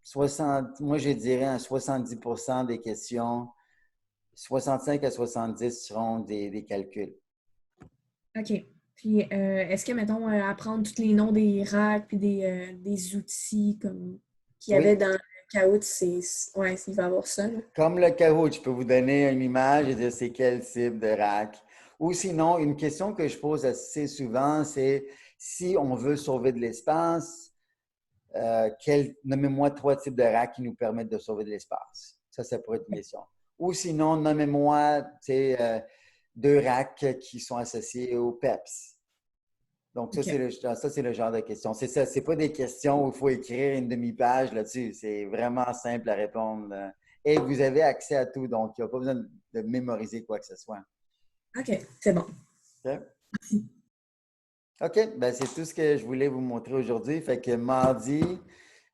60, moi je dirais un 70% des questions, 65 à 70 seront des calculs. OK. Puis, est-ce que, mettons, apprendre tous les noms des racks puis des outils comme qu'il y Oui. avait dans le Kahoot, ouais, il va y avoir ça, là. Comme le Kahoot, je peux vous donner une image et dire c'est quel type de rack. Ou sinon, une question que je pose assez souvent, c'est si on veut sauver de l'espace, nommez-moi 3 types de racks qui nous permettent de sauver de l'espace. Ça pourrait être une question. Ou sinon, nommez-moi 2 racks qui sont associés au PEPS. Donc, ça, OK. c'est le genre de question. C'est ça, c'est pas des questions où il faut écrire une demi-page là-dessus. C'est vraiment simple à répondre. Et vous avez accès à tout, donc il n'y a pas besoin de mémoriser quoi que ce soit. OK, c'est bon. OK? OK, ben c'est tout ce que je voulais vous montrer aujourd'hui. Fait que mardi,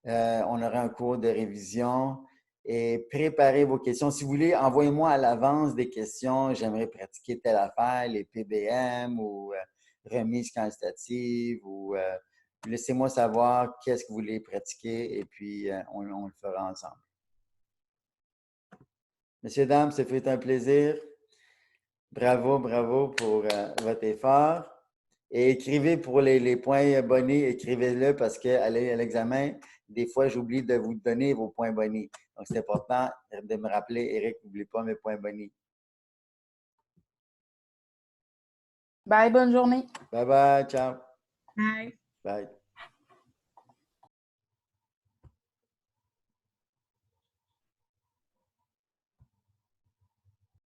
on aura un cours de révision et préparez vos questions. Si vous voulez, envoyez-moi à l'avance des questions. J'aimerais pratiquer telle affaire, les PBM ou remise quantitative ou laissez-moi savoir qu'est-ce que vous voulez pratiquer et puis on le fera ensemble. Messieurs, dames, ça fait un plaisir. Bravo, bravo pour votre effort. Et écrivez pour les points bonnés, écrivez-le parce qu'à l'examen, des fois, j'oublie de vous donner vos points bonnés. Donc, c'est important de me rappeler, Eric, n'oublie pas mes points bonnés. Bye, bonne journée. Bye bye, ciao. Bye. Bye.